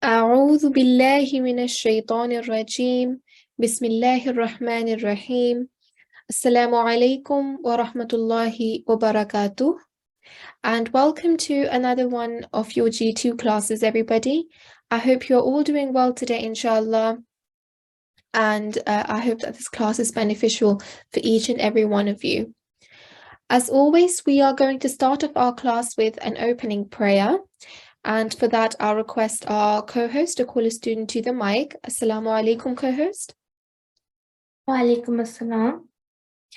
أعوذ بالله من الشيطان الرجيم بسم الله الرحمن الرحيم Assalamu alaikum wa rahmatullahi wa barakatuh, and welcome to another one of your G2 classes, everybody. I hope you're all doing well today, inshallah, and I hope that this class is beneficial for each and every one of you. As always, we are going to start off our class with an opening prayer. And for that, I'll request our co-host to call a student to the mic. Assalamu alaikum, co-host. Wa alaikum assalam.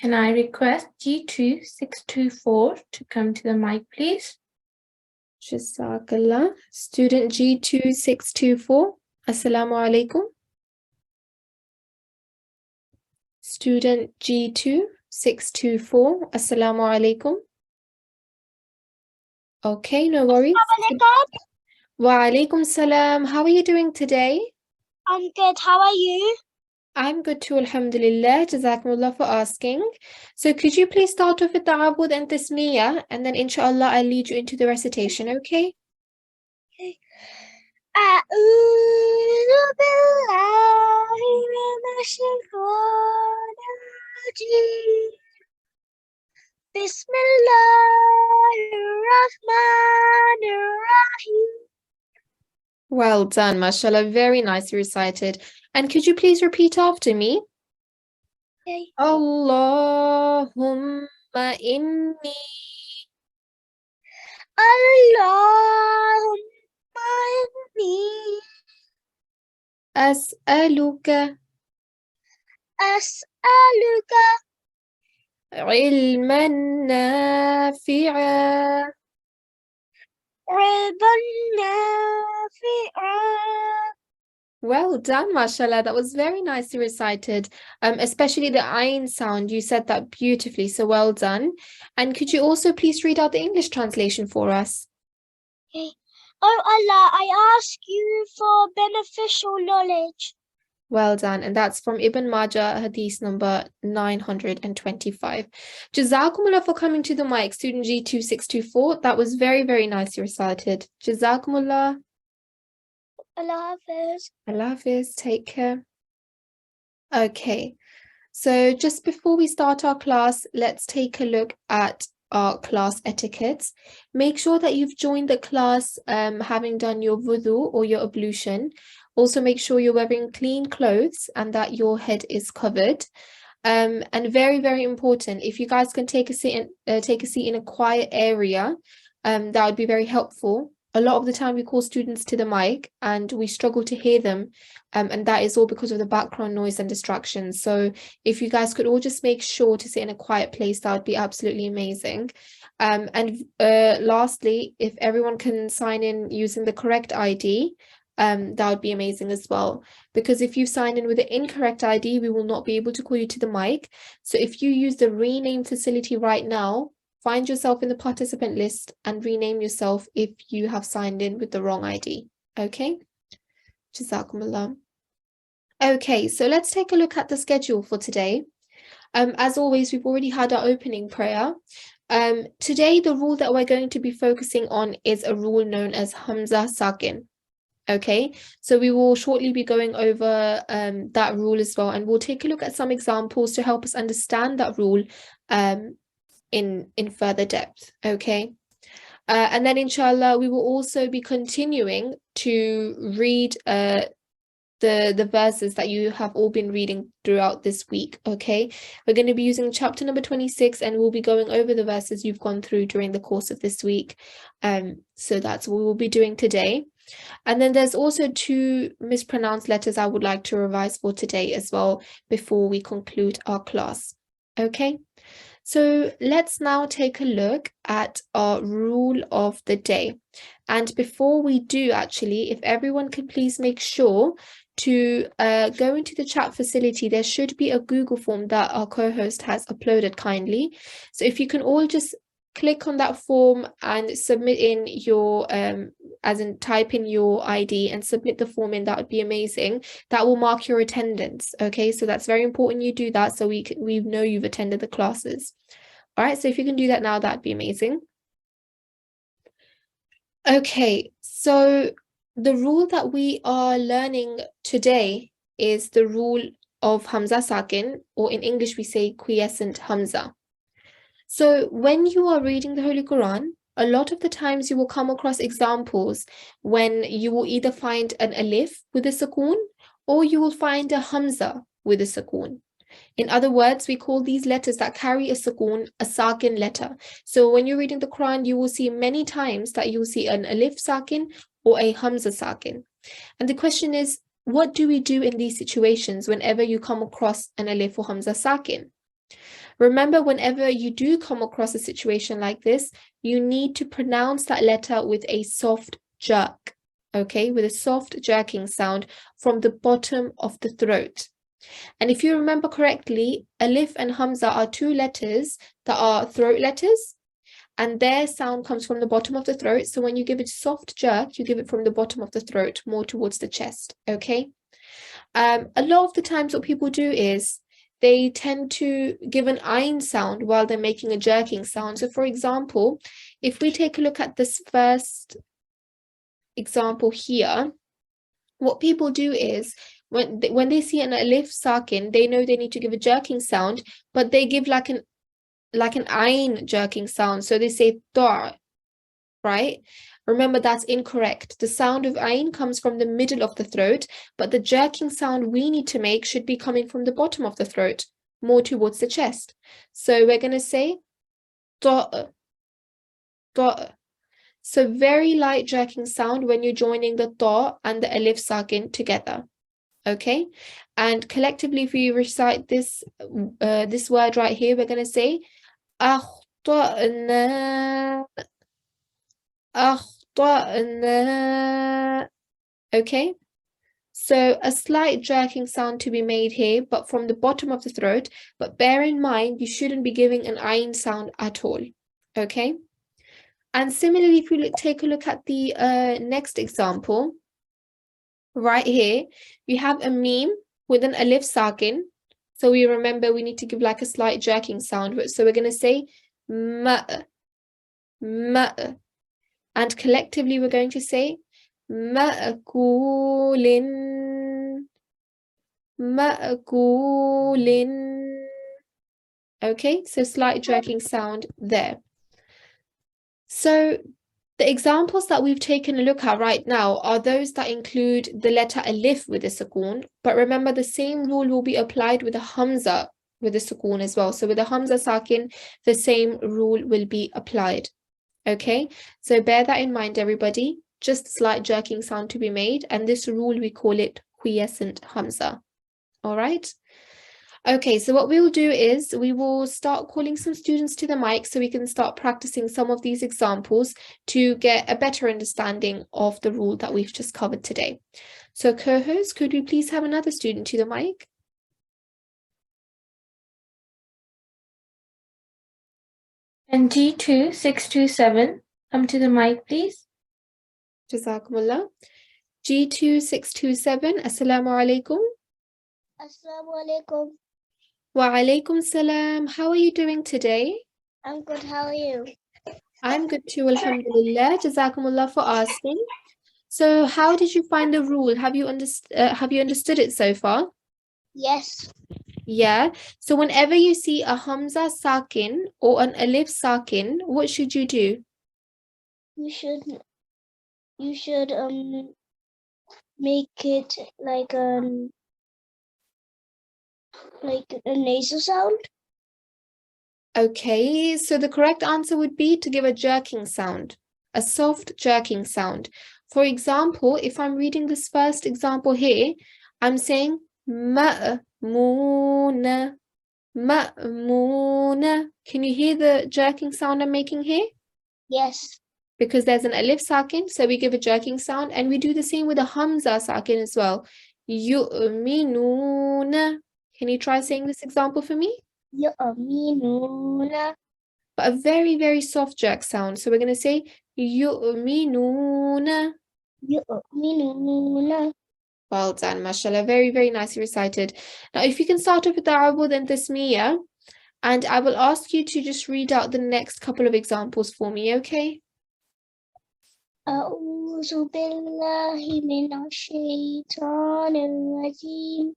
Can I request G2 624 to come to the mic, please? Jazakallah. Student G2 624. Assalamu alaikum. Student G2 624. Assalamu alaikum. Okay, no worries. Wa alaikum salam. How are you doing today? I'm good. How are you? I'm good too, alhamdulillah. Jazakumullah for asking. So could you please start off with ta'awudh and tasmiyah, and then inshallah I'll lead you into the recitation, okay? Okay. أعوذ بالله من الشيطان الرجيم بسم الله الرحمن الرحيم. Well done, mashallah. Very nicely recited. And could you please repeat after me? Okay. Allahumma inni Allahumma inni as'aluka as'aluka ilman nafi'a ilman nafi'a. Well done, mashallah. That was very nicely recited. Especially the ayn sound. You said that beautifully, so well done. And could you also please read out the English translation for us? Okay. Oh Allah, I ask you for beneficial knowledge. Well done. And that's from Ibn Majah, hadith number 925. Jazakumullah for coming to the mic, student G2624. That was very, very nicely recited. Jazakumullah. Allah Hafiz. Allah Hafiz. Take care. Okay. So just before we start our class, let's take a look at our class etiquettes. Make sure that you've joined the class having done your wudu or your ablution. Also make sure you're wearing clean clothes and that your head is covered. And very, very important, if you guys can take a seat in a quiet area, that would be very helpful. A lot of the time we call students to the mic and we struggle to hear them, and that is all because of the background noise and distractions. So if you guys could all just make sure to sit in a quiet place, that would be absolutely amazing. And lastly, if everyone can sign in using the correct ID, that would be amazing as well, because if you sign in with the incorrect ID, we will not be able to call you to the mic. So if you use the rename facility right now, find yourself in the participant list and rename yourself if you have signed in with the wrong ID. Okay? Jazakumullah. Okay, so let's take a look at the schedule for today. As always, we've already had our opening prayer. Today, the rule that we're going to be focusing on is a rule known as Hamza Sakin. Okay, so we will shortly be going over that rule as well, and we'll take a look at some examples to help us understand that rule in further depth. Okay, and then inshallah we will also be continuing to read the verses that you have all been reading throughout this week. Okay, we're going to be using chapter number 26 and we'll be going over the verses you've gone through during the course of this week. So that's what we will be doing today. And then there's also 2 mispronounced letters I would like to revise for today as well before we conclude our class. Okay, so let's now take a look at our rule of the day. And before we do, actually, if everyone can please make sure to go into the chat facility, there should be a Google form that our co-host has uploaded kindly. So if you can all just click on that form and submit in your type in your ID and submit the form in, that would be amazing. That will mark your attendance. Okay, so that's very important you do that so we know you've attended the classes. All right, so if you can do that now, that'd be amazing. Okay, so the rule that we are learning today is the rule of Hamza Sakin, or in English we say quiescent Hamza. So when you are reading the Holy Quran, a lot of the times you will come across examples when you will either find an alif with a sukoon, or you will find a Hamza with a sukoon. In other words, we call these letters that carry a sukoon a sakin letter. So when you're reading the Quran, you will see many times that you will see an alif sakin or a Hamza sakin. And the question is, what do we do in these situations whenever you come across an alif or Hamza sakin? Remember, whenever you do come across a situation like this, you need to pronounce that letter with a soft jerk, okay? With a soft jerking sound from the bottom of the throat. And if you remember correctly, alif and Hamza are two letters that are throat letters, and their sound comes from the bottom of the throat. So when you give it a soft jerk, you give it from the bottom of the throat, more towards the chest, okay? A lot of the times what people do is they tend to give an ayn sound while they're making a jerking sound. So for example, if we take a look at this first example here, what people do is when they see an alif sakin, they know they need to give a jerking sound, but they give like an ayn jerking sound. So they say ta', right? Remember, that's incorrect. The sound of ayn comes from the middle of the throat, but the jerking sound we need to make should be coming from the bottom of the throat, more towards the chest. So we're going to say ta', ta'. So very light jerking sound when you're joining the ta' and the alif sakin together. Okay, and collectively, if we recite this this word right here, we're going to say أخطأنا, أخطأنا. Okay, so a slight jerking sound to be made here, but from the bottom of the throat. But bear in mind, you shouldn't be giving an ayn sound at all. Okay, and similarly, if we take a look at the next example. Right here, we have a meme with an alif sakin. So we remember we need to give like a slight jerking sound. So we're going to say ma, ma. And collectively, we're going to say ma'kulin, ma'kulin. Okay, so slight jerking sound there. So the examples that we've taken a look at right now are those that include the letter alif with a sukoon, but remember the same rule will be applied with a hamza with a sukoon as well. So with a hamza sakin, the same rule will be applied. Okay, so bear that in mind, everybody. Just a slight jerking sound to be made, and this rule we call it quiescent hamza. All right. Okay, so what we will do is we will start calling some students to the mic so we can start practicing some of these examples to get a better understanding of the rule that we've just covered today. So co-host, could we please have another student to the mic? And G2 627, come to the mic, please. Jazakumullah. G2 627, Assalamu alaikum. Assalamu alaikum. Wa alaikum salam. How are you doing today? I'm good. How are you? I'm good too, alhamdulillah. Jazakumullah for asking. So how did you find the rule? Have you understood it so far? Yes. Yeah. So whenever you see a hamza sakin or an alif sakin, what should you do? You should make it like a nasal sound. Okay, so the correct answer would be to give a jerking sound, a soft jerking sound. For example, if I'm reading this first example here, I'm saying ma'muna, ma'muna. Can you hear the jerking sound I'm making here? Yes. Because there's an alif sakin, so we give a jerking sound, and we do the same with a hamza sakin as well. Yu'minuna. Can you try saying this example for me? Yu'minuna. But a very, very soft jerk sound. So we're going to say yu'minuna. Yu'minuna. Well done, mashallah. Very, very nicely recited. Now, if you can start off with the ta'awudh and tasmiyah, and I will ask you to just read out the next couple of examples for me, okay? أعوذ بالله من الشيطان الرجيم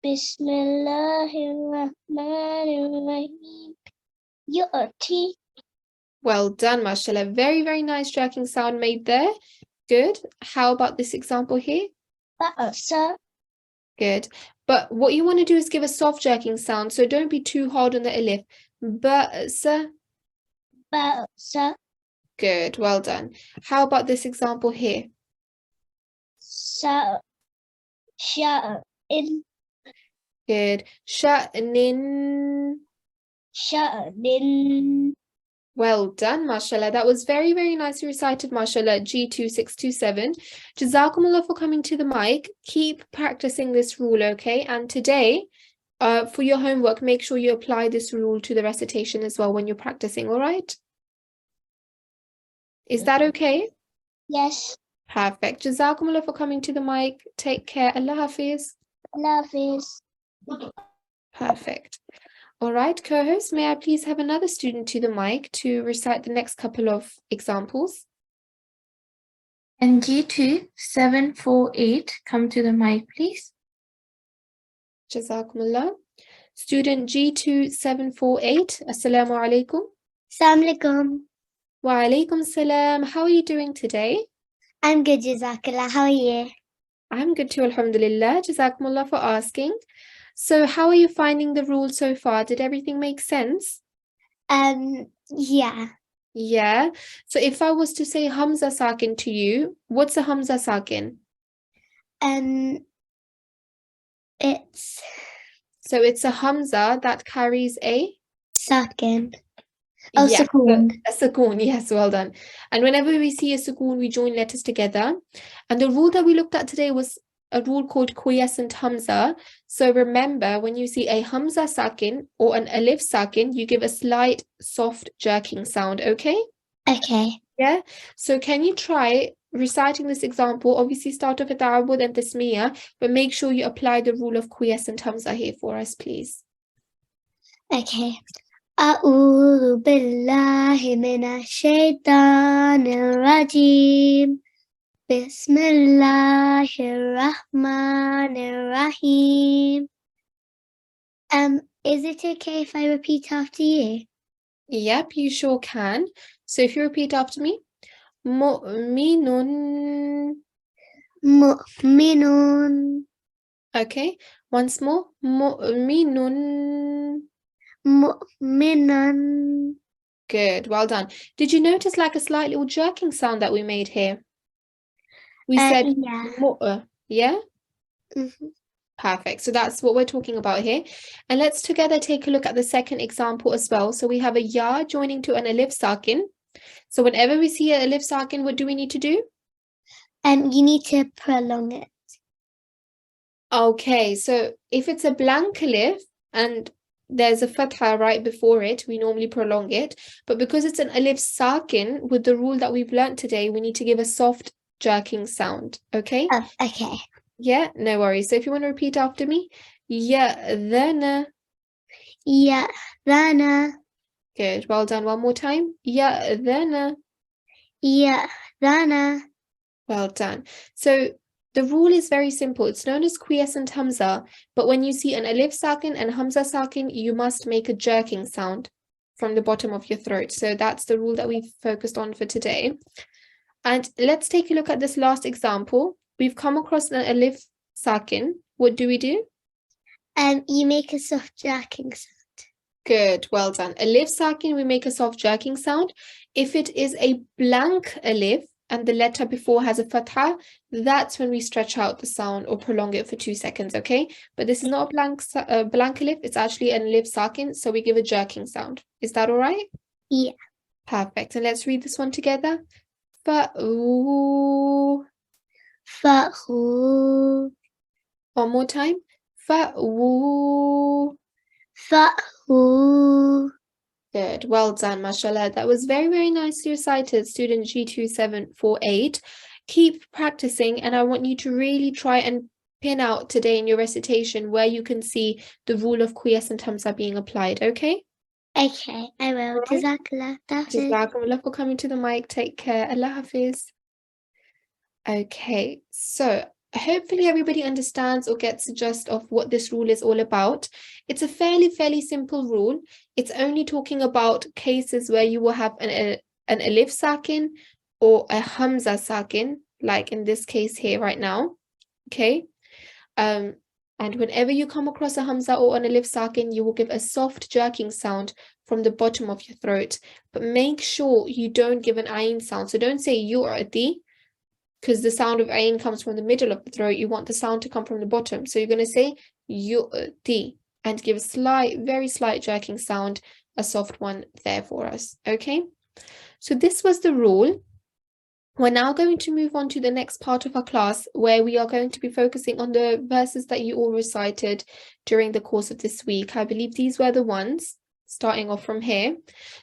بسم الله الرحمن الرحيم يأتي. Well done, mashallah. Very, very nice jerking sound made there. Good. How about this example here? بأس. Good. But what you want to do is give a soft jerking sound, so don't be too hard on the alif. Ba'sa. بأس. Good. Well done. How about this example here? شأن. Good. Sha'nin. شأن. Well done, mashallah. That was very, very nicely recited, mashallah. G2 627. Jazakumullah for coming to the mic. Keep practicing this rule, okay? And today, for your homework, make sure you apply this rule to the recitation as well when you're practicing, all right? Is that okay? Yes. Perfect. Jazakumullah for coming to the mic. Take care. Allah Hafiz. Love is. Perfect. All right, co-host, may I please have another student to the mic to recite the next couple of examples? And G2 748, come to the mic, please. Jazakumullah. Student G2 748, Assalamu alaikum. Assalamu alaikum. Wa alaikum salam. How are you doing today? I'm good, Jazakallah. How are you? I'm good too, alhamdulillah. Jazakumullah for asking. So how are you finding the rule so far? Did everything make sense? Yeah. Yeah. So if I was to say Hamza Sakin to you, what's a Hamza Sakin? It's So it's a Hamza that carries a Sakin. Oh, yeah, Sukoon. a sukoon. Yes, well done. And whenever we see a sukoon, we join letters together. And the rule that we looked at today was a rule called quiescent Hamza. So remember, when you see a Hamza Sakin or an Alif Sakin, you give a slight soft jerking sound, okay? Okay. Yeah. So can you try reciting this example? Obviously start off with Ta'awud and Tasmiyah, but make sure you apply the rule of quiescent Hamza here for us, please. Okay. أعوذ بالله من الشيطان الرجيم بسم الله الرحمن الرحيم. Is it okay if I repeat after you? Yep, you sure can. So if you repeat after me, mu'minun. Mu'minun. Okay, once more, mu'minun. Mu'minan. Good, well done. Did you notice like a slight little jerking sound that we made here? We said Yeah. mu'a, yeah? Perfect. So that's what we're talking about here. And let's together take a look at the second example as well. So we have a ya joining to an alif sakin. So whenever we see an alif sakin, what do we need to do? You need to prolong it. Okay, so if it's a blank alif and there's a fatha right before it, we normally prolong it. But because it's an alif sakin, with the rule that we've learned today, we need to give a soft jerking sound. Okay? Oh, okay. Yeah, no worries. So if you want to repeat after me, ya'dhana. Ya'dhana. Good. Well done. One more time. Ya'dhana. Ya'dhana. Well done. So the rule is very simple. It's known as quiescent Hamza, but when you see an alif sakin and Hamza sakin, you must make a jerking sound from the bottom of your throat. So that's the rule that we've focused on for today. And let's take a look at this last example. We've come across an alif sakin. What do we do? You make a soft jerking sound. Good, well done. Alif sakin, we make a soft jerking sound. If it is a blank alif and the letter before has a fatha, that's when we stretch out the sound or prolong it for 2 seconds, okay? But this is not a blank alif, it's actually an alif sakin, so we give a jerking sound. Is that all right? Yeah. Perfect. And let's read this one together. Fa'u. Fa'u. One more time. Fa'u. Fa'u. Good. Well done, mashallah. That was very, very nicely recited, student G2748. Keep practicing, and I want you to really try and pin out today in your recitation where you can see the rule of quiescent Hamza being applied, okay? Okay, I will. All right. Jazakallah. Jazakumullah for coming to the mic. Take care. Allah Hafiz. Okay, so hopefully everybody understands or gets the gist of what this rule is all about. It's a fairly simple rule. It's only talking about cases where you will have an alif sakin or a hamza sakin, like in this case here right now. Okay. And whenever you come across a hamza or an alif sakin, you will give a soft jerking sound from the bottom of your throat. But make sure you don't give an ayn sound. So don't say yu'ati, because the sound of ayn comes from the middle of the throat. You want the sound to come from the bottom. So you're going to say yu'ti and give a slight, very slight jerking sound, a soft one there for us. Okay. So this was the rule. We're now going to move on to the next part of our class, where we are going to be focusing on the verses that you all recited during the course of this week. I believe these were the ones, starting off from here.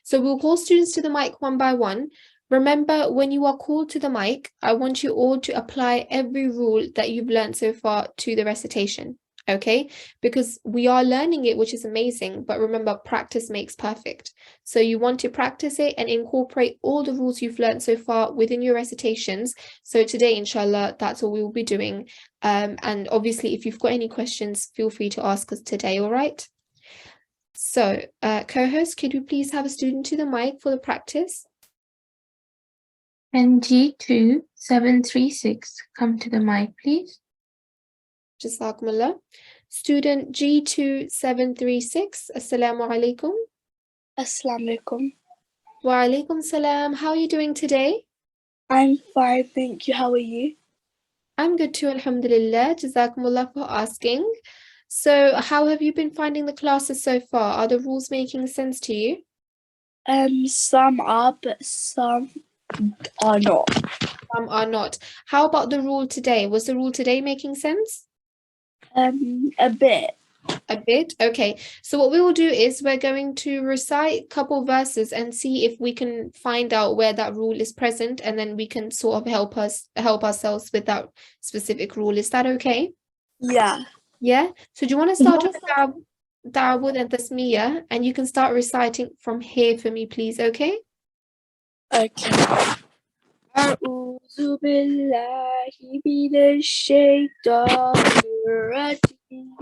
So we'll call students to the mic one by one. Remember, when you are called to the mic, I want you all to apply every rule that you've learned so far to the recitation. Okay, because we are learning it, which is amazing, but remember, practice makes perfect. So you want to practice it and incorporate all the rules you've learned so far within your recitations. So today, inshallah, that's what we will be doing. And obviously, if you've got any questions, feel free to ask us today, all right? So, co-host, could we please have a student to the mic for the practice? And G2 736, come to the mic, please. Jazakumullah. Student G2 736, Assalamu alaikum. Assalamu alaikum. Wa alaikum salam. How are you doing today? I'm fine, thank you. How are you? I'm good too, alhamdulillah. Jazakumullah for asking. So how have you been finding the classes so far? Are the rules making sense to you? Some are, but some are not. Some are not. How about the rule today? Was the rule today making sense? A bit. A bit? Okay. So what we will do is we're going to recite a couple verses and see if we can find out where that rule is present, and then we can sort of help ourselves with that specific rule. Is that okay? Yeah. Yeah. So do you want to start with Da'awud and Tasmiyah, and you can start reciting from here for me, please, okay? Okay. أعوذ بالله من الشيطان الرجيم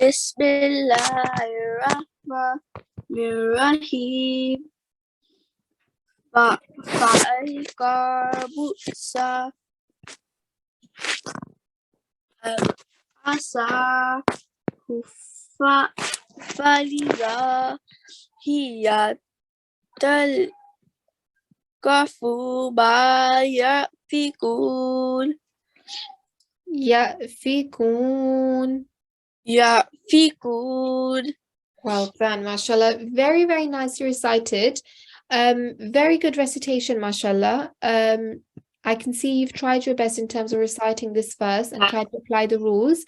بسم الله الرحمن الرحيم فألقى موسى عصاه فإذا هي تلقف ما يأفكون يأفكون. Well done, mashallah. Very, very nicely recited. Very good recitation, mashallah. I can see you've tried your best in terms of reciting this verse and tried to apply the rules.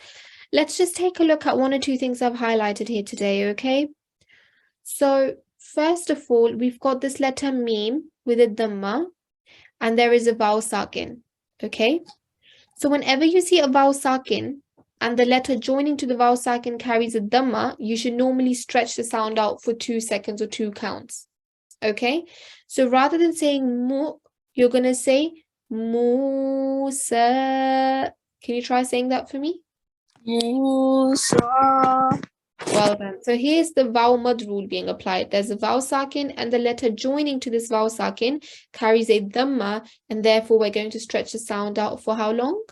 Let's just take a look at one or two things I've highlighted here today, okay? So, first of all, we've got this letter mim with a dhamma, and there is a vowel sakin, okay? So whenever you see a vowel sakin and the letter joining to the vowel sakin carries a dhamma, you should normally stretch the sound out for 2 seconds or 2 counts, okay? So rather than saying mu, you're going to say Musa. Can you try saying that for me? Musa. Well done. So here's the vowel mud rule being applied. There's a vowel sakin, and the letter joining to this vowel sakin carries a dhamma, and therefore we're going to stretch the sound out for how long?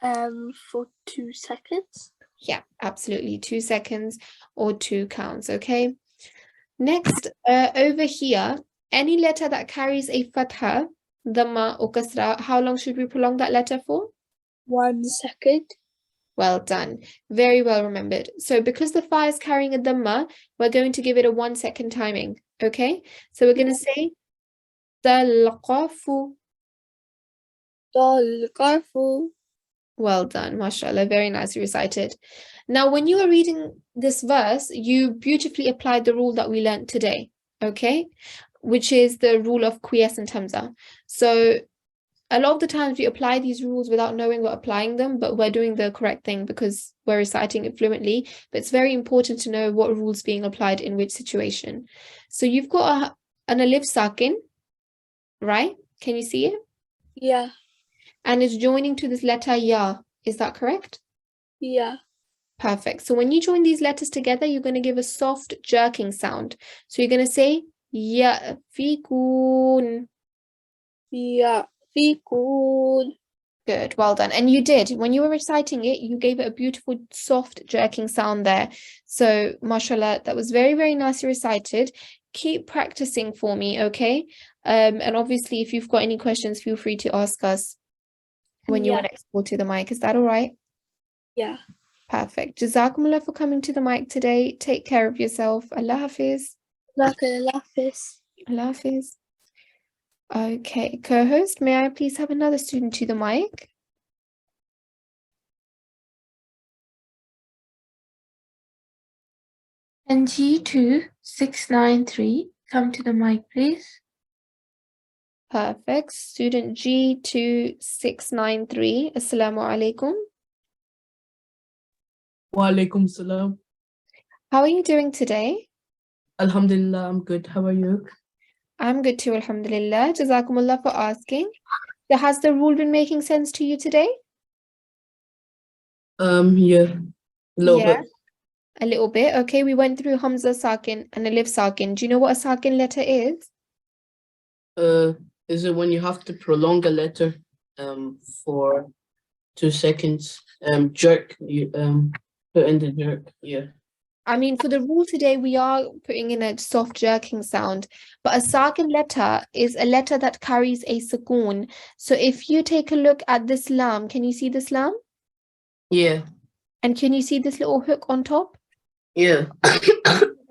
For 2 seconds. Yeah, absolutely. 2 seconds or 2 counts, okay? Next, over here, any letter that carries a fatha, dhamma or kasra, how long should we prolong that letter for? 1 second. Well done. Very well remembered. So because the fa is carrying a dhamma, we're going to give it a 1 second timing, okay? So we're going to say talqafu. Talqafu. Well done, mashallah, very nicely recited. Now, when you are reading this verse, you beautifully applied the rule that we learned today, okay? Which is the rule of quiescent hamza. So a lot of the times we apply these rules without knowing we're applying them, but we're doing the correct thing because we're reciting it fluently. But it's very important to know what rules being applied in which situation. So you've got an alif sakin, right? Can you see it? Yeah. And it's joining to this letter ya. Is that correct? Yeah. Perfect. So when you join these letters together, you're going to give a soft jerking sound. So you're going to say yafikun. Yafikun. Good, well done. And you did. When you were reciting it, you gave it a beautiful, soft, jerking sound there. So, mashallah, that was very, very nicely recited. Keep practicing for me, okay? And obviously, if you've got any questions, feel free to ask us when you're next call to the mic. Is that all right? Yeah. Perfect. Jazakumullah for coming to the mic today. Take care of yourself. Allah Hafiz. Allah Allah Hafiz. Okay, co-host, may I please have another student to the mic? And G2 693, come to the mic, please. Perfect. Student G2693. Assalamu alaikum. Wa alaikum salam. How are you doing today? Alhamdulillah, I'm good. How are you? I'm good too, alhamdulillah. Jazakumullah for asking. So has the rule been making sense to you today? Yeah, a little Yeah. bit. A little bit. Okay, we went through Hamza Sakin and Alif Sakin. Do you know what a Sakin letter is? Is it when you have to prolong a letter for 2 seconds? Jerk, you put in the jerk, yeah. I mean, for the rule today, we are putting in a soft jerking sound, but a Sakin letter is a letter that carries a sukoon. So if you take a look at this lam, can you see this lam? Yeah, And can you see this little hook on top? yeah.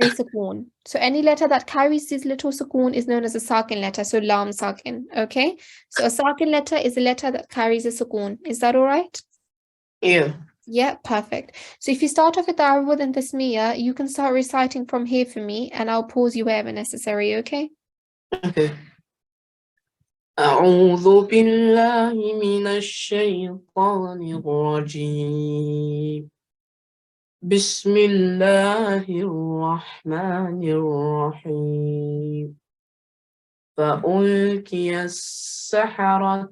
A sukoon. So any letter that carries this little sukoon is known as a Sakin letter. So lam Sakin. Okay. So a Sakin letter is a letter that carries a sukoon. Is that all right? Yeah. Yeah, perfect. So if you start off with the Arwud and Tasmiya, you can start reciting from here for me, and I'll pause you wherever necessary, okay? Okay. أعوذ بالله من الشيطان الرجيم. بسم الله الرحمن الرحيم. فألقي السحرة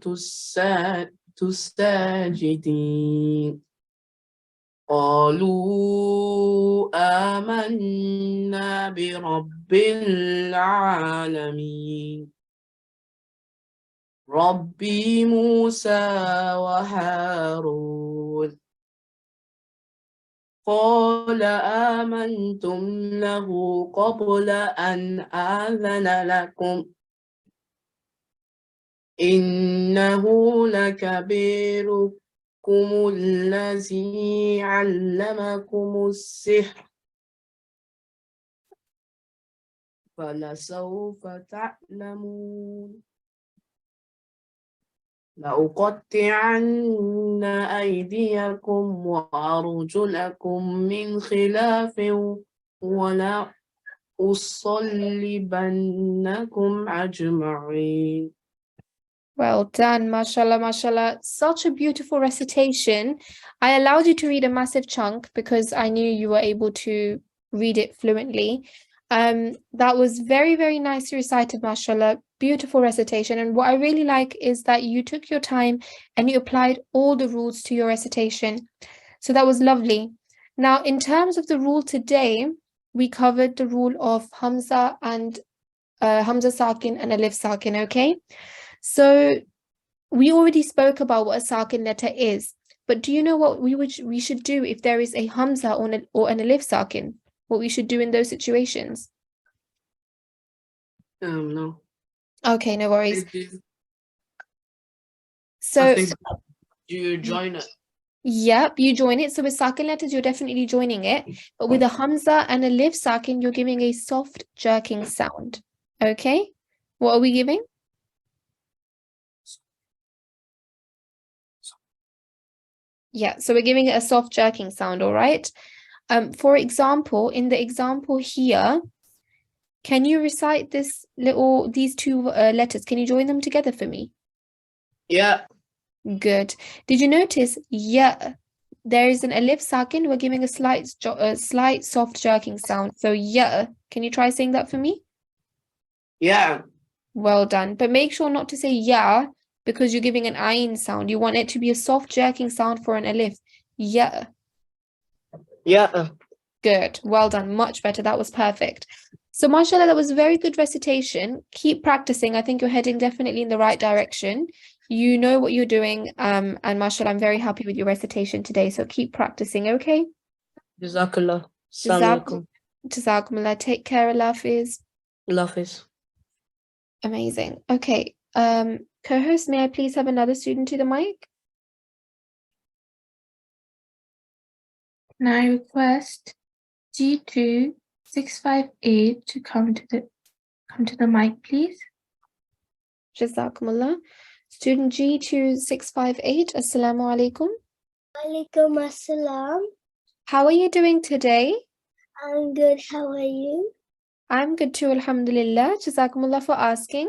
الساجدين قالوا آمنا برب العالمين ربي موسى وهارون قال آمنتم له قبل أن آذن لكم إنه لكبيركم الذي علمكم السحر فلسوف تعلمون لأقطعن أيديكم وأرجلكم من خلاف ولأصلبنكم أجمعين. Well done, mashallah, mashallah. Such a beautiful recitation. I allowed you to read a massive chunk because I knew you were able to read it fluently. That was very, very nicely recited, mashallah. Beautiful recitation. And what I really like is that you took your time and you applied all the rules to your recitation. So that was lovely. Now, in terms of the rule today, we covered the rule of Hamza and Hamza Sakin and Alif Sakin, okay? So we already spoke about what a Sakin letter is, but do you know what we should do if there is a Hamza or an Alif Sakin? What we should do in those situations? No. Okay, no worries. I So, think you join it. yep, you join it. So with Sakin letters, you're definitely joining it. But with a Hamza and a Alif Sakin, you're giving a soft jerking sound. Okay? What are we giving? Yeah, so we're giving it a soft jerking sound, all right? For example, in the example here, can you recite these two letters? Can you join them together for me? Yeah. Good. Did you notice? Yeah, there is an alif sakin. We're giving a slight soft jerking sound. So yeah, can you try saying that for me? Yeah. Well done. But make sure not to say yeah because you're giving an ayn sound. You want it to be a soft jerking sound for an alif. Yeah. Yeah. Good. Well done. Much better. That was perfect. So mashallah, that was very good recitation. Keep practicing. I think you're heading definitely in the right direction. You know what you're doing. And mashallah, I'm very happy with your recitation today. So keep practicing, okay? Jazakallah. Assalamu alaikum. Jazakumullah. Take care, Allah Hafiz. Allah Hafiz. Amazing. Okay. Co-host, may I please have another student to the mic? Can I request G2 658 to come to the mic, please? Jazakumullah. Student G2658, Assalamu alaikum. Alaikum assalam. How are you doing today? I'm good. How are you? I'm good too, alhamdulillah. Jazakumullah for asking.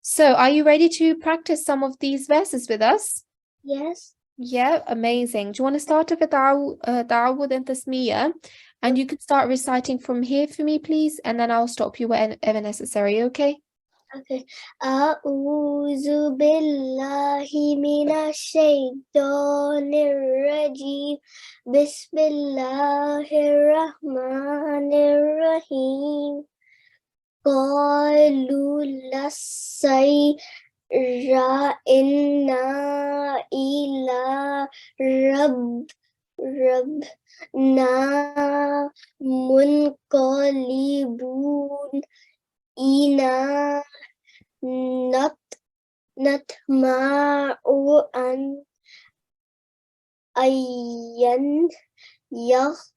So, are you ready to practice some of these verses with us? Yes. Yeah, amazing. Do you want to start off with Ta'awud and Tasmiyah? And you can start reciting from here for me, please, and then I'll stop you whenever necessary, okay? Okay. A'udhu billahi minash shaitanir rajim. Bismillahir rahmanir rahim. Qalu lasayra inna ila rabbina munqalibun. Ina natma'u an ayyan yaghfira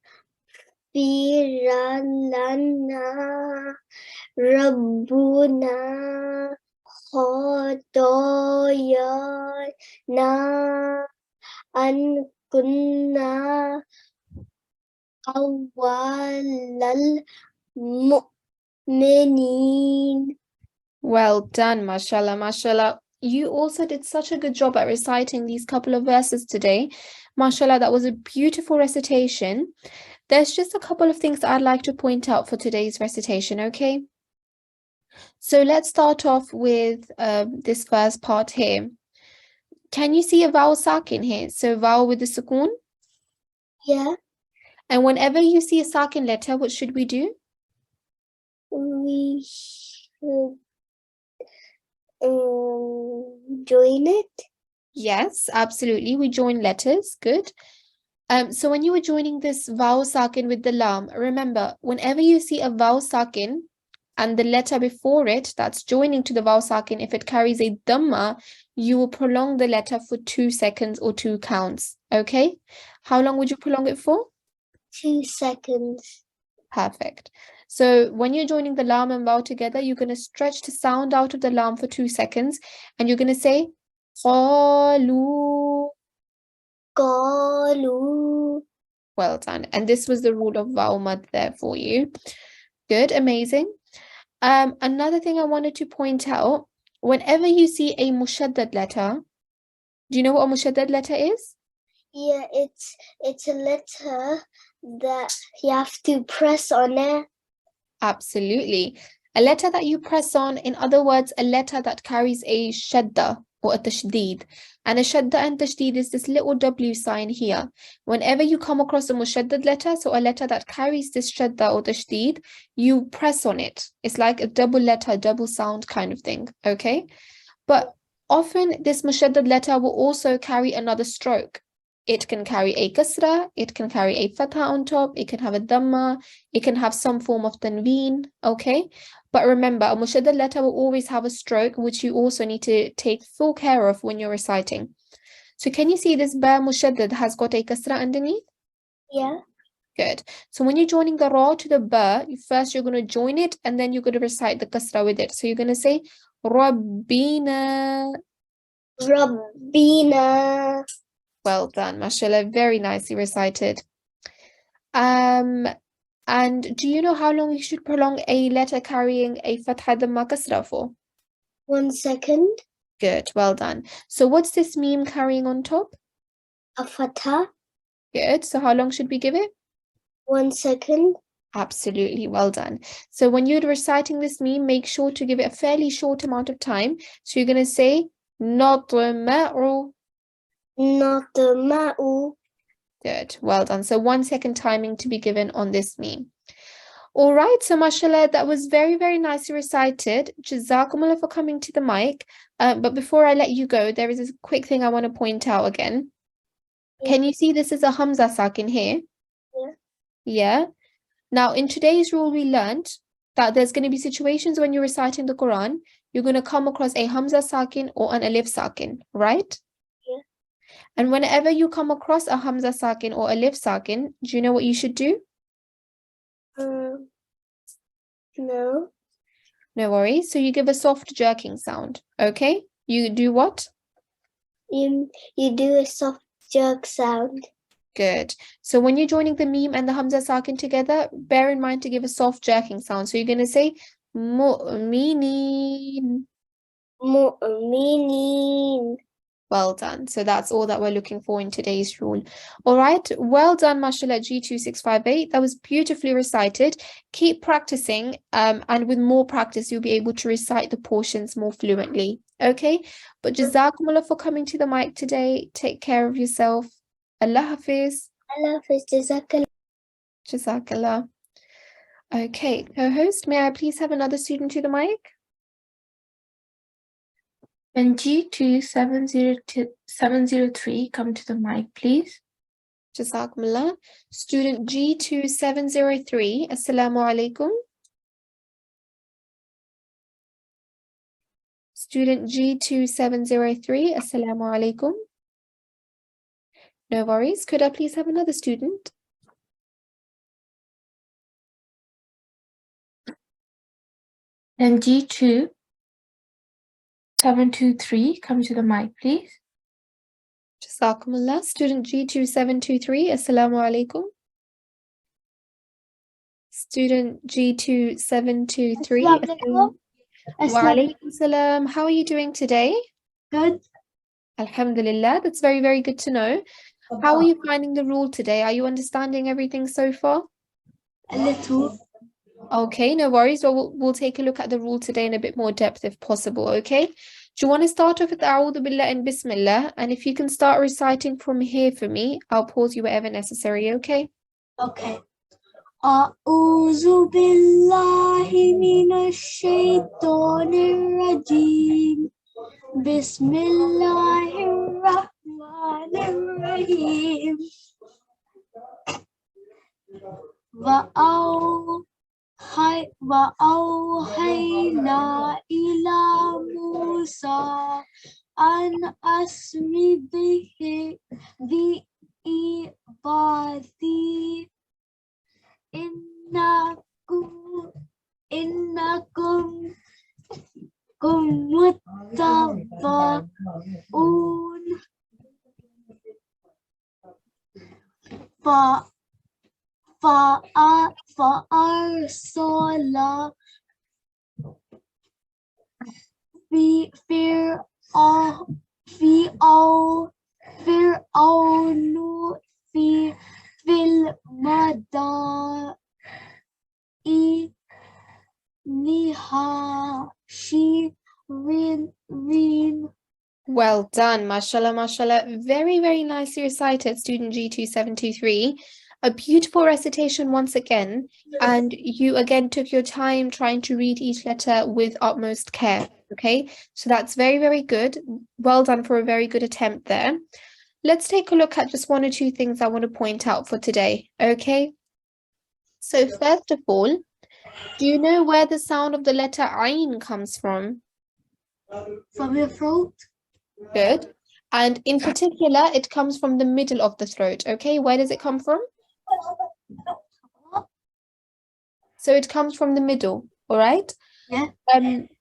lana rabbuna khotoyana an kunna awwalal mu'minin. Well done, mashallah, mashallah. You also did such a good job at reciting these couple of verses today. Mashallah, that was a beautiful recitation. There's just a couple of things that I'd like to point out for today's recitation, okay? So let's start off with this first part here. Can you see a vowel sakin here? So vowel with the sukoon. Yeah. And whenever you see a sakin letter, what should we do? We should join it. Yes, absolutely. We join letters. Good. So when you were joining this vowel sakin with the lam, remember, whenever you see a vowel sakin and the letter before it that's joining to the vowel sakin, if it carries a dhamma, you will prolong the letter for 2 seconds or 2 counts. Okay? How long would you prolong it for? 2 seconds. Perfect. So when you're joining the lam and vowel together, you're going to stretch the sound out of the lam for 2 seconds, and you're going to say qalu. Qalu. Well done. And this was the rule of vowel mad there for you. Good, amazing. Another thing I wanted to point out, whenever you see a mushaddad letter, do you know what a mushaddad letter is? Yeah, it's a letter that you have to press on it. Absolutely. A letter that you press on, in other words, a letter that carries a shadda or a tashdeed. And a shadda and tashdeed is this little W sign here. Whenever you come across a mushaddad letter, so a letter that carries this shadda or tashdeed, you press on it. It's like a double letter, double sound kind of thing, okay? But often this mushaddad letter will also carry another stroke. It can carry a kasra, it can carry a fatha on top, it can have a dhamma, it can have some form of tanween, okay? But remember, a mushaddad letter will always have a stroke, which you also need to take full care of when you're reciting. So can you see this ba mushaddad has got a kasra underneath? Yeah. Good. So when you're joining the ra to the ba, first you're going to join it and then you're going to recite the kasra with it. So you're going to say Rabbina. Rabbina. Well done, mashallah, very nicely recited. And do you know how long you should prolong a letter carrying a fatha dhamma kasra for? 1 second. Good, well done. So what's this meme carrying on top? A fatha. Good. So how long should we give it? 1 second. Absolutely, well done. So when you're reciting this meme, make sure to give it a fairly short amount of time. So you're going to say نطمع. نطمع. Good, well done. So 1 second timing to be given on this meme. All right, so mashallah, that was very, very nicely recited. Jazakumullah for coming to the mic. But before I let you go, there is a quick thing I want to point out again. Can you see this is a Hamza sakin here? Yeah. Yeah. Now, in today's rule, we learned that there's going to be situations when you're reciting the Quran, you're going to come across a Hamza sakin or an Alif sakin, right? Yeah. And whenever you come across a Hamza sakin or Alif sakin, do you know what you should do? No. No worries. So you give a soft jerking sound, okay? You do what? You do a soft jerk sound. Good. So when you're joining the meme and the Hamza sakin together, bear in mind to give a soft jerking sound. So you're going to say mu'minin. Mu'minin. Well done. So that's all that we're looking for in today's rule. All right. Well done, mashallah, G2658. That was beautifully recited. Keep practicing. And with more practice, you'll be able to recite the portions more fluently. Okay. But jazakumullah for coming to the mic today. Take care of yourself. Allah Hafiz. Allah Hafiz. Jazakallah. Jazakallah. Okay. Co-host, may I please have another student to the mic? When G2 703 come to the mic, please. Jazakumullah. Student G2703. Assalamu alaikum. Student G2703. Assalamu alaikum. No worries. Could I please have another student? Then G2 723 come to the mic, please. Jazakumullah. Student G2723. Assalamu alaikum. Student G2723. Assalamu alaikum. Wa alaikum salam. How are you doing today? Good. Alhamdulillah. That's very, very good to know. How are you finding the rule today? Are you understanding everything so far? A little. Okay, no worries. Well, we'll take a look at the rule today in a bit more depth if possible, okay? Do you want to start off with A'udhu Billah and Bismillah? And if you can start reciting from here for me, I'll pause you wherever necessary, okay? Okay. أعوذ بالله من الشيطان الرجيم بسم الله الرحمن الرحيم وأوحينا إلى موسى أن أسر بعبادي إنكم متبعون فأرسل فرعون في المدائن حاشرين. Well done, mashallah, mashallah. Very, very nicely recited, student G2723. A beautiful recitation once again. And you again took your time trying to read each letter with utmost care. Okay, so that's very, very good. Well done for a very good attempt there. Let's take a look at just one or two things I want to point out for today. Okay, so first of all, do you know where the sound of the letter Ain comes from? From your throat? Good. And in particular, it comes from the middle of the throat. Okay, where does it come from? So it comes from the middle, all right? Yeah.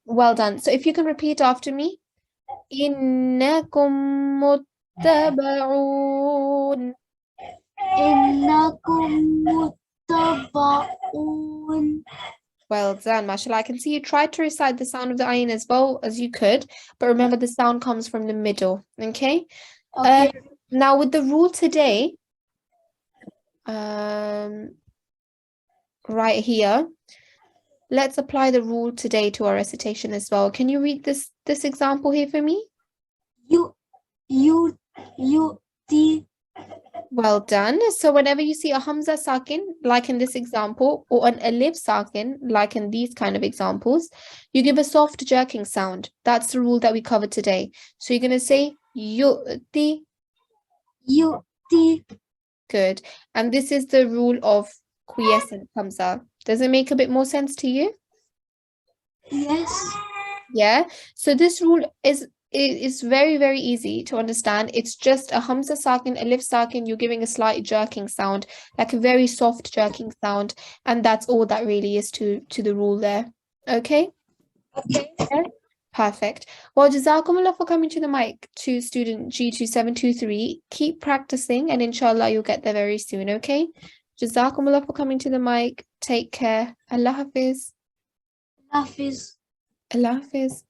Well done. So if you can repeat after me. إنكم متبعون. إنكم متبعون. Well done, mashallah. I can see you tried to recite the sound of the ayn as well as you could, but remember the sound comes from the middle, okay? Okay. Now with the rule today, right here, let's apply the rule today to our recitation as well. Can you read this example here for me? Yu'ti. Well done. So whenever you see a hamza sakin, like in this example, or an alif sakin, like in these kind of examples, you give a soft jerking sound. That's the rule that we covered today. So you're going to say yu'ti. Yu'ti. Good. And this is the rule of quiescent hamza. Does it make a bit more sense to you? Yes. Yeah. So this rule is very, very easy to understand. It's just a hamza sakin, alif sakin, you're giving a slight jerking sound, like a very soft jerking sound, and that's all that really is to the rule there. Okay? Okay. Yeah. Perfect. Well, Jazakumullah for coming to the mic to student G2723. Keep practicing and inshallah you'll get there very soon, okay? Jazakumullah for coming to the mic. Take care. Allah Hafiz. Hafiz. Allah Hafiz.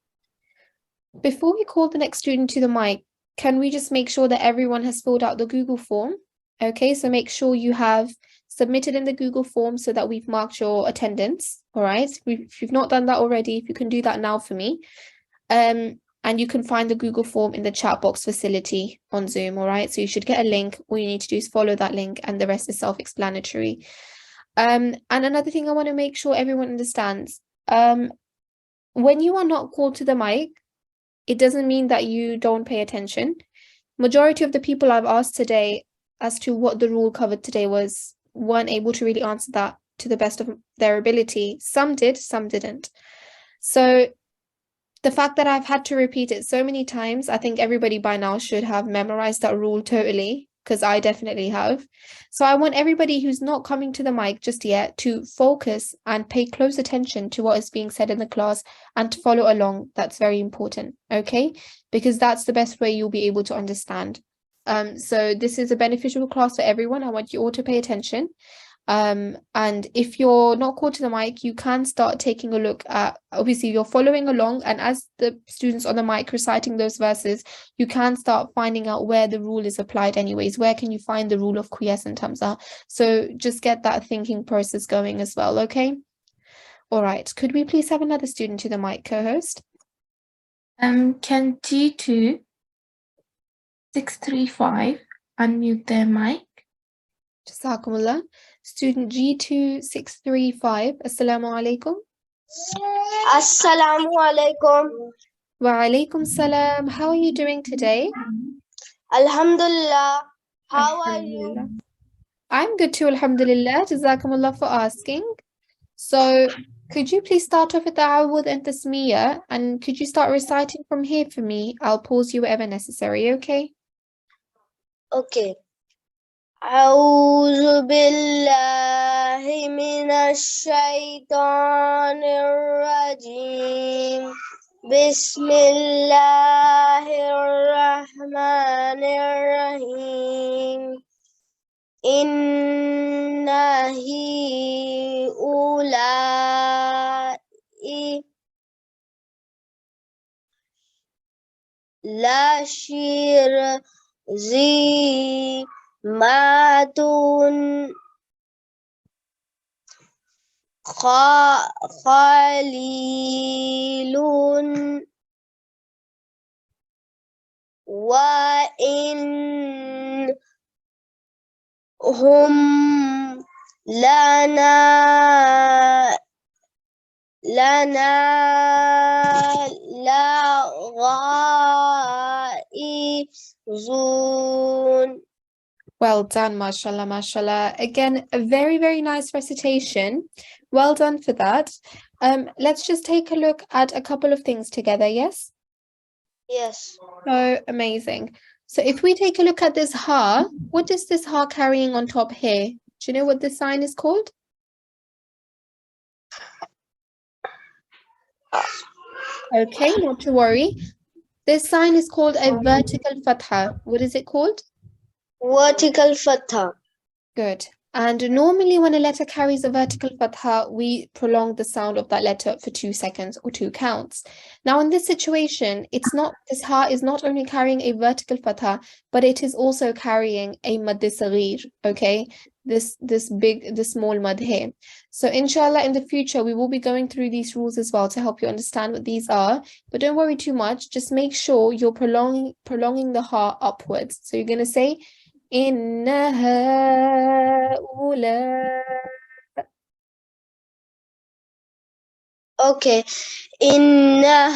Before we call the next student to the mic, can we just make sure that everyone has filled out the Google form? Okay, so make sure you have submitted in the Google form so that we've marked your attendance. All right, if you've not done that already, if you can do that now for me. And you can find the Google form in the chat box facility on Zoom. All right, so you should get a link. All you need to do is follow that link and the rest is self-explanatory. And another thing I want to make sure everyone understands, when you are not called to the mic, it doesn't mean that you don't pay attention. Majority of the people I've asked today as to what the rule covered today weren't able to really answer that to the best of their ability. Some did, some didn't. So the fact that I've had to repeat it so many times, I think everybody by now should have memorized that rule totally, because I definitely have. So I want everybody who's not coming to the mic just yet to focus and pay close attention to what is being said in the class and to follow along. That's very important, okay? Because that's the best way you'll be able to understand. So this is a beneficial class for everyone. I want you all to pay attention. And if you're not called to the mic, you can start taking a look at, obviously you're following along, and as the students on the mic reciting those verses, you can start finding out where the rule is applied anyways. Where can you find the rule of quiescent hamza? So just get that thinking process going as well, okay? All right, could we please have another student to the mic, co-host? Can G2 635 unmute their mic? Jazakumullah. Student G2635, Assalamu alaikum. Assalamu alaikum. Wa alaikum salam. How are you doing today? Alhamdulillah. How are you? Alhamdulillah. I'm good too, alhamdulillah. Jazakumullah for asking. So could you please start off with the Awud and Tasmiyah, and could you start reciting from here for me? I'll pause you wherever necessary, okay? Okay. أعوذ بالله من الشيطان الرجيم بسم الله الرحمن الرحيم إنه أولئك لا شير زي ماتون خليل وإن هم لنا لغائظون. Well done, mashallah, mashallah. Again, a very, very nice recitation. Well done for that. Let's just take a look at a couple of things together, yes? Yes. So amazing. So if we take a look at this ha, what is this ha carrying on top here? Do you know what this sign is called? Okay, not to worry. This sign is called a vertical fatha. What is it called? Vertical fatha. Good. And normally when a letter carries a vertical fatha, we prolong the sound of that letter for 2 seconds or 2 counts. Now in this situation, this ha is not only carrying a vertical fatha, but it is also carrying a madd saghir, okay? this small mud here. So inshallah, in the future, we will be going through these rules as well to help you understand what these are. But don't worry too much. Just make sure you're prolonging the ha upwards. So you're going to say, Inna ha'ula. Okay. Inna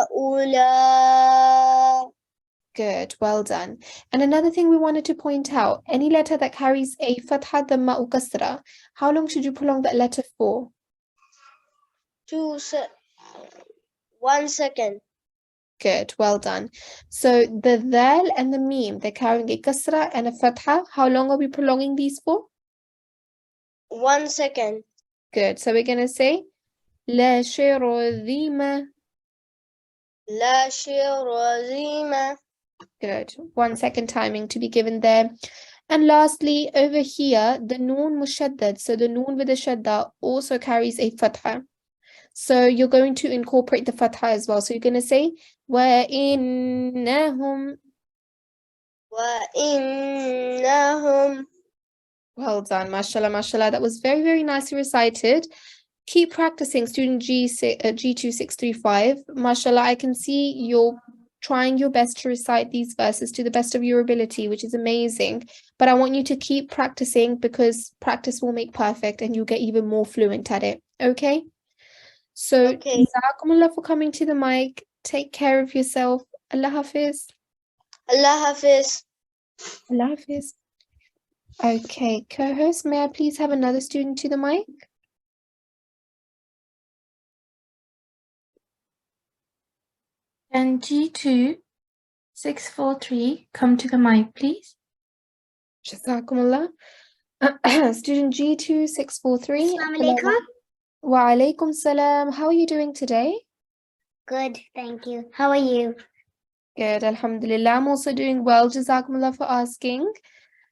ha'ula. Good, well done. And another thing we wanted to point out, any letter that carries a fatha, dhamma, or kasra, how long should you prolong that letter for? 1 second. Good, well done. So the dal and the meme, they're carrying a kasra and a fatha. How long are we prolonging these for? 1 second. Good. So we're going to say, La shirodhima. La shirazima. Good. 1 second timing to be given there. And lastly, over here, the noon mushaddad. So the noon with the shadda also carries a fatha. So you're going to incorporate the fatha as well. So you're going to say, Wa innahum. Wa innahum. Well done, mashallah, mashallah. That was very, very nicely recited. Keep practicing, student G2635. Mashallah, I can see you're trying your best to recite these verses to the best of your ability, which is amazing. But I want you to keep practicing because practice will make perfect and you'll get even more fluent at it. Okay? So, Okay. Jazakumullah for coming to the mic. Take care of yourself. Allah Hafiz. Allah Hafiz. Allah Hafiz. Okay, co-host, may I please have another student to the mic? Can G2 643 come to the mic, please? Jazakumullah. Student G2643. Assalamu alaikum. Wa alaikum salam. How are you doing today? Good, thank you. How are you? Good, alhamdulillah. I'm also doing well. Jazakumullah for asking.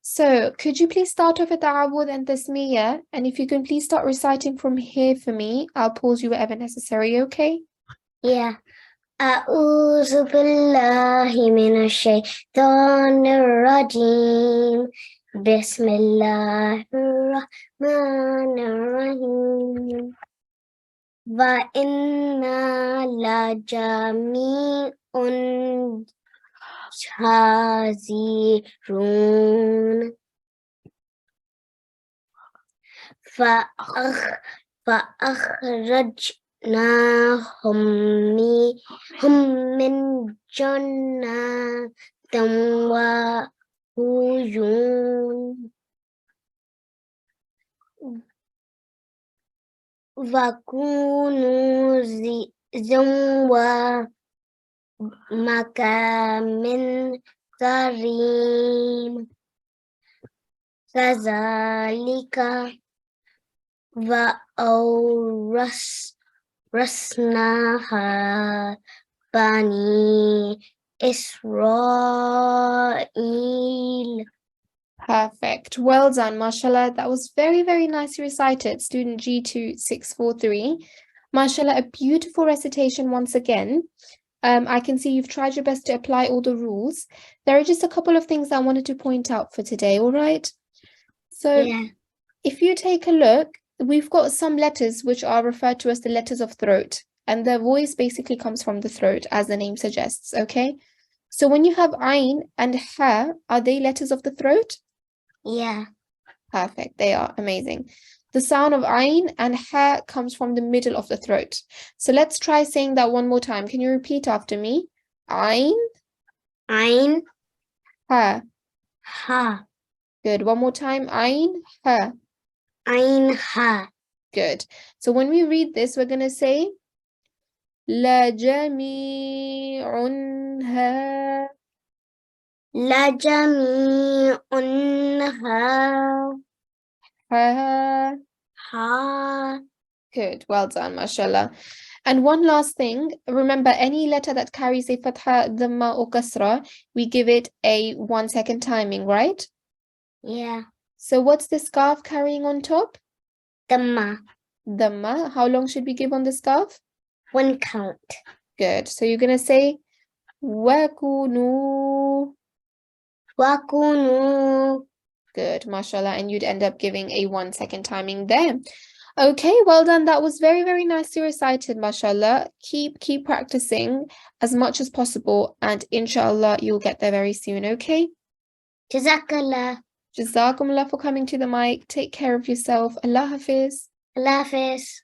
So, could you please start off with ta'awudh and tasmiyah? And if you can please start reciting from here for me, I'll pause you wherever necessary, okay? Yeah. أعوذ بالله من الشيطان الرجيم بسم الله الرحمن الرحيم وإنا لجميع حاذرون فأخرجناهم من جنات وعيون وكنوز ومقام كريم كذلك وأورثناها بني إسرائيل. Perfect. Well done, mashallah. That was very, very nicely recited, student G2643. Mashallah, a beautiful recitation once again. I can see you've tried your best to apply all the rules. There are just a couple of things I wanted to point out for today, all right? So if you take a look, we've got some letters which are referred to as the letters of throat, and the voice basically comes from the throat, as the name suggests, okay? So when you have ayn and ha, are they letters of the throat? Yeah. Perfect, they are amazing. The sound of ayn and ha comes from the middle of the throat. So let's try saying that one more time. Can you repeat after me? Ayn, Ayn, ha. ha. Good. One more time. Ayn, ha. Ayn, ha. Good. So when we read this, we're going to say La jami'un ha. La jami'un ha. Ha. Ha. Good. Well done, mashallah. And one last thing, remember any letter that carries a fatha, dhamma, or kasra, we give it a 1 second timing, right? Yeah. So what's the scarf carrying on top? Dhamma. Dhamma. How long should we give on the scarf? 1 count. Good. So you're going to say wakunu. Wakunu. good, mashallah, and you'd end up giving a 1 second timing there. Okay, well done. That was very, very nicely recited, mashallah. Keep practicing as much as possible, and inshallah you'll get there very soon, okay? Jazakallah. Jazakumullah for coming to the mic. Take care of yourself. Allah Hafiz. Allah Hafiz.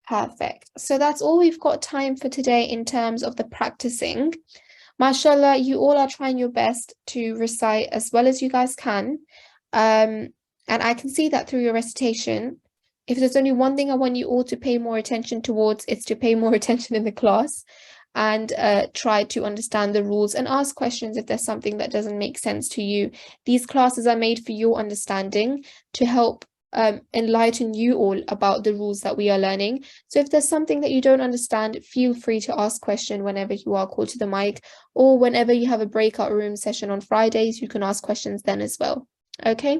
Perfect. So that's all we've got time for today in terms of the practicing. Mashallah, you all are trying your best to recite as well as you guys can. And I can see that through your recitation. If there's only one thing I want you all to pay more attention towards, it's to pay more attention in the class and try to understand the rules and ask questions if there's something that doesn't make sense to you. These classes are made for your understanding to help enlighten you all about the rules that we are learning. So if there's something that you don't understand, feel free to ask question whenever you are called to the mic, or whenever you have a breakout room session on Fridays, you can ask questions then as well. Okay?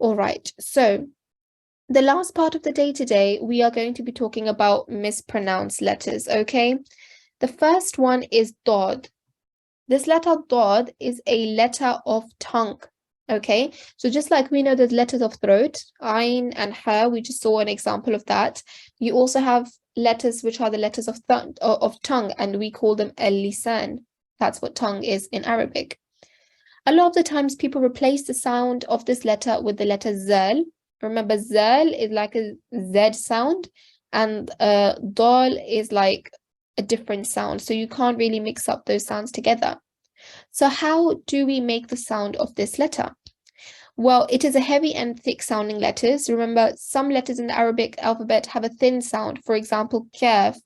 All right. So the last part of the day today, we are going to be talking about mispronounced letters. Okay? The first one is Dod. This letter Dod is a letter of tongue. Okay, so just like we know there's letters of throat, Ain and Ha, we just saw an example of that. You also have letters which are the letters of tongue, and we call them al-lisan. That's what tongue is in Arabic. A lot of the times people replace the sound of this letter with the letter Zal. Remember, Zal is like a Z sound, and Dal is like a different sound. So you can't really mix up those sounds together. So how do we make the sound of this letter? Well, it is a heavy and thick sounding letters. Remember, some letters in the Arabic alphabet have a thin sound. For example, kaf,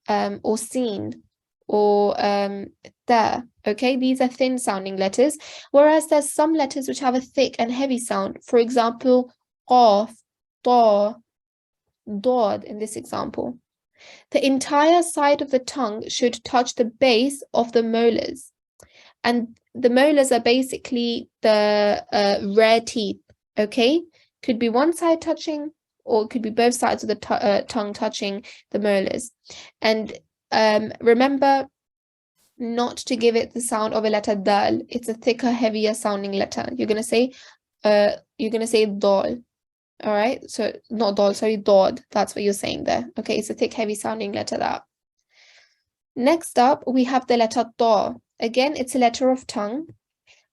or sin, or ta. Okay, these are thin sounding letters. Whereas there's some letters which have a thick and heavy sound. For example, qaf, ta, dod in this example. The entire side of the tongue should touch the base of the molars. And the molars are basically the rear teeth, okay? Could be one side touching, or it could be both sides of the tongue touching the molars. And remember not to give it the sound of a letter dal. It's a thicker, heavier sounding letter. You're gonna say dal. All right, so not dal, sorry, dod. That's what you're saying there. Okay, it's a thick, heavy sounding letter that. Next up, we have the letter ta. Again, it's a letter of tongue,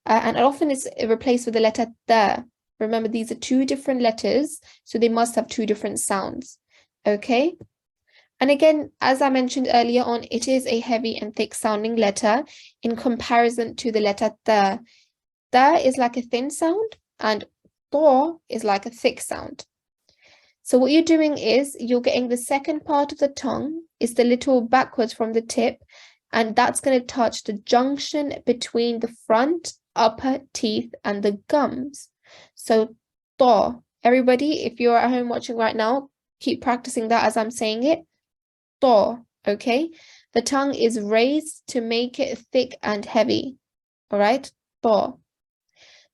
and often it's replaced with the letter ta. Remember, these are two different letters, so they must have two different sounds. Okay? And again, as I mentioned earlier on, it is a heavy and thick sounding letter in comparison to the letter ta. Ta is like a thin sound, and ta is like a thick sound. So what you're doing is you're getting the second part of the tongue, is the little backwards from the tip, and that's going to touch the junction between the front, upper teeth, and the gums. So, ta. Everybody, if you're at home watching right now, keep practicing that as I'm saying it. Ta, okay? The tongue is raised to make it thick and heavy. All right? Ta.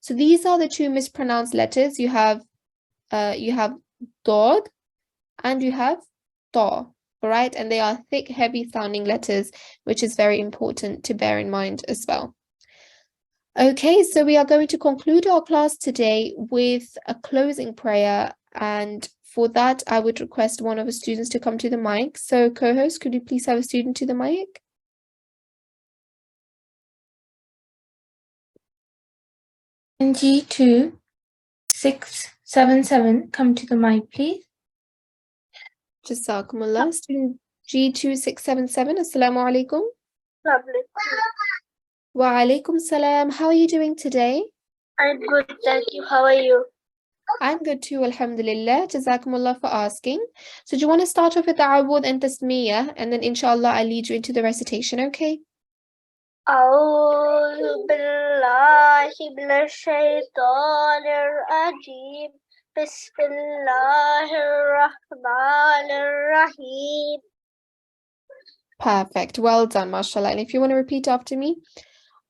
So these are the two mispronounced letters. You have dod and you have ta. All right, and they are thick, heavy sounding letters, which is very important to bear in mind as well. Okay, so we are going to conclude our class today with a closing prayer, and for that I would request one of the students to come to the mic. So co-host, could you please have a student to the mic? G2 677, come to the mic, please. Jazakumullah. Student G2 677, Assalamu alaikum. Wa alaikum salam. How are you doing today? I'm good, thank you. How are you? I'm good too, alhamdulillah. Jazakumullah for asking. So do you want to start off with the awud and tasmiyah, and then inshallah I'll lead you into the recitation, okay? أعوذ بالله من الشيطان الرجيم بسم الله الرحمن الرحيم. Perfect. Well done, mashallah. And if you want to repeat after me.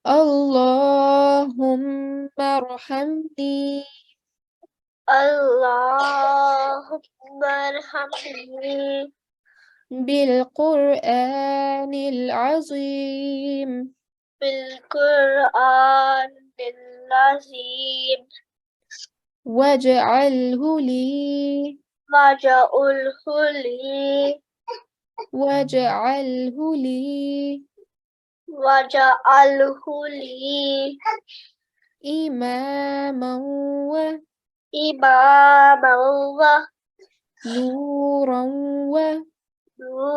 Allahumma rahamni. Allahumma arhamni Bil-Qur'an al-Azim. Bil-Qur'an العظيم واجعله لي واجعله لي واجعله لي واجعله لي إماما إماما ونورا ونورا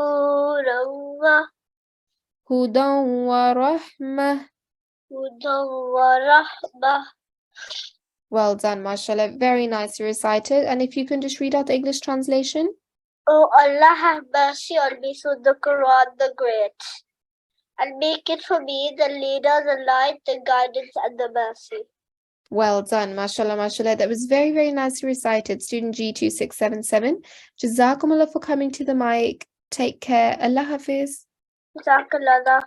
وهدى ورحمة. وهدى ورحمة. Well done, mashallah. Very nicely recited. And if you can just read out the English translation. O Allah, have mercy on me through the Quran the Great, and make it for me the leader, the light, the guidance, and the mercy. Well done, mashallah, mashallah. That was very, very nicely recited. Student G2 677. Jazakumullah for coming to the mic. Take care. Allah Hafiz. Jazakallah.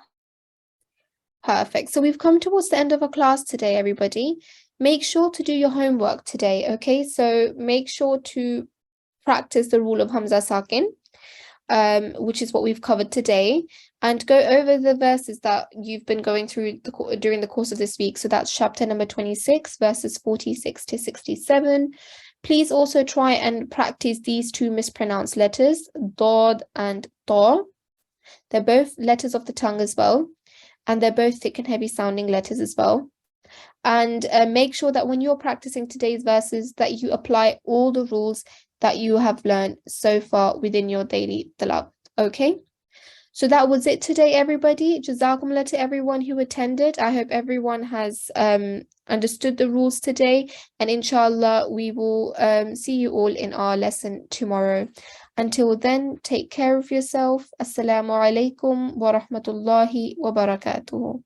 Perfect. So we've come towards the end of our class today, everybody. Make sure to do your homework today, okay? So make sure to practice the rule of Hamza Sakin, which is what we've covered today, and go over the verses that you've been going through during the course of this week. So that's chapter number 26, verses 46 to 67. Please also try and practice these two mispronounced letters, Dod and Ta. They're both letters of the tongue as well, and they're both thick and heavy sounding letters as well. And make sure that when you're practicing today's verses that you apply all the rules that you have learned so far within your daily tilawah. Okay, so that was it today, everybody. Jazakumullah to everyone who attended. I hope everyone has understood the rules today, and inshallah we will see you all in our lesson tomorrow. Until then, take care of yourself. Assalamu alaikum wa rahmatullahi wa barakatuhu.